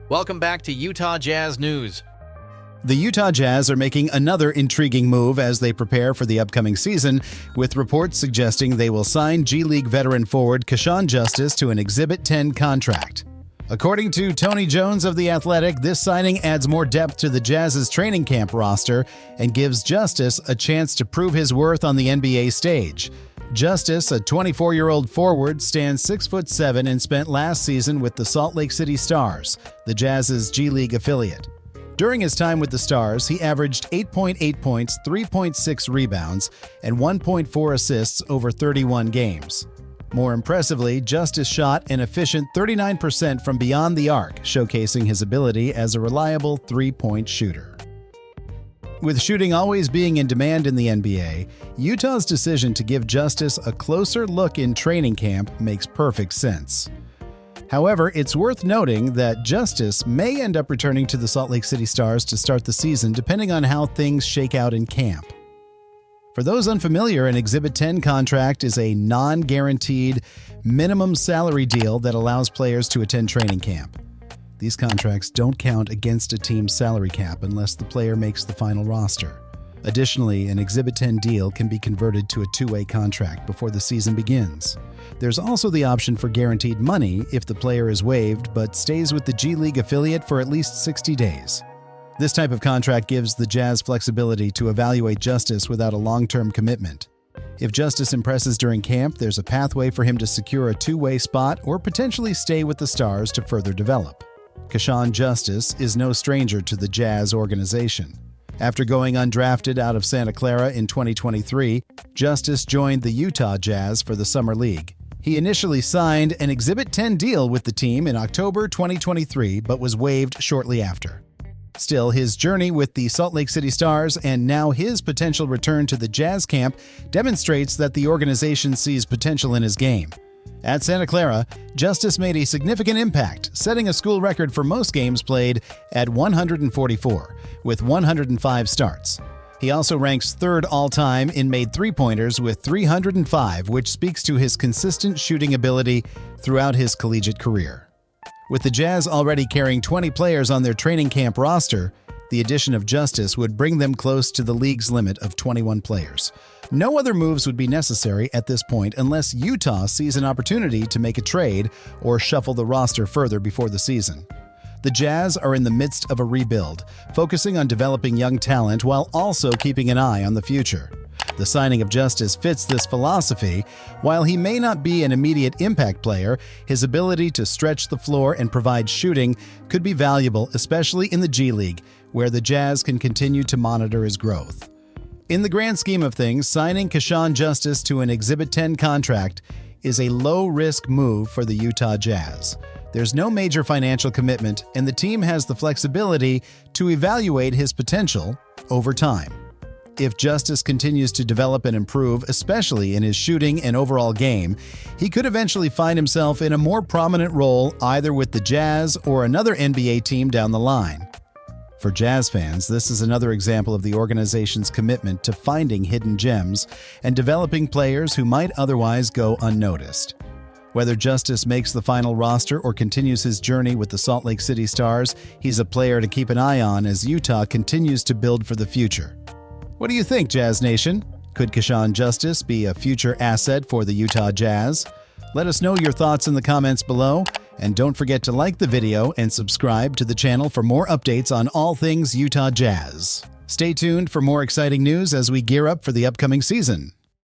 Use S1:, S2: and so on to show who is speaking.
S1: Welcome back to Utah Jazz News.
S2: The Utah Jazz are making another intriguing move as they prepare for the upcoming season, with reports suggesting they will sign G League veteran forward Keshawn Justice to an Exhibit 10 contract. According to Tony Jones of The Athletic, this signing adds more depth to the Jazz's training camp roster and gives Justice a chance to prove his worth on the NBA stage. Justice, a 24-year-old forward, stands 6'7" and spent last season with the Salt Lake City Stars, the Jazz's G League affiliate. During his time with the Stars, he averaged 8.8 points, 3.6 rebounds, and 1.4 assists over 31 games. More impressively, Justice shot an efficient 39% from beyond the arc, showcasing his ability as a reliable three-point shooter. With shooting always being in demand in the NBA, Utah's decision to give Justice a closer look in training camp makes perfect sense. However, it's worth noting that Justice may end up returning to the Salt Lake City Stars to start the season, depending on how things shake out in camp. For those unfamiliar, an Exhibit 10 contract is a non-guaranteed minimum salary deal that allows players to attend training camp. These contracts don't count against a team's salary cap unless the player makes the final roster. Additionally, an Exhibit 10 deal can be converted to a two-way contract before the season begins. There's also the option for guaranteed money if the player is waived but stays with the G League affiliate for at least 60 days. This type of contract gives the Jazz flexibility to evaluate Justice without a long-term commitment. If Justice impresses during camp, there's a pathway for him to secure a two-way spot or potentially stay with the Stars to further develop. Keshawn Justice is no stranger to the Jazz organization. After going undrafted out of Santa Clara in 2023, Justice joined the Utah Jazz for the Summer League. He initially signed an Exhibit 10 deal with the team in October 2023, but was waived shortly after. Still, his journey with the Salt Lake City Stars and now his potential return to the Jazz camp demonstrates that the organization sees potential in his game. At Santa Clara, Justice made a significant impact, setting a school record for most games played at 144, with 105 starts. He also ranks third all-time in made three-pointers with 305, which speaks to his consistent shooting ability throughout his collegiate career. With the Jazz already carrying 20 players on their training camp roster, the addition of Justice would bring them close to the league's limit of 21 players. No other moves would be necessary at this point unless Utah sees an opportunity to make a trade or shuffle the roster further before the season. The Jazz are in the midst of a rebuild, focusing on developing young talent while also keeping an eye on the future. The signing of Justice fits this philosophy. While he may not be an immediate impact player, his ability to stretch the floor and provide shooting could be valuable, especially in the G League, where the Jazz can continue to monitor his growth. In the grand scheme of things, signing Keshawn Justice to an Exhibit 10 contract is a low-risk move for the Utah Jazz. There's no major financial commitment, and the team has the flexibility to evaluate his potential over time. If Justice continues to develop and improve, especially in his shooting and overall game, he could eventually find himself in a more prominent role either with the Jazz or another NBA team down the line. For Jazz fans, this is another example of the organization's commitment to finding hidden gems and developing players who might otherwise go unnoticed. Whether Justice makes the final roster or continues his journey with the Salt Lake City Stars, he's a player to keep an eye on as Utah continues to build for the future. What do you think, Jazz Nation? Could Keshawn Justice be a future asset for the Utah Jazz? Let us know your thoughts in the comments below, and don't forget to like the video and subscribe to the channel for more updates on all things Utah Jazz. Stay tuned for more exciting news as we gear up for the upcoming season.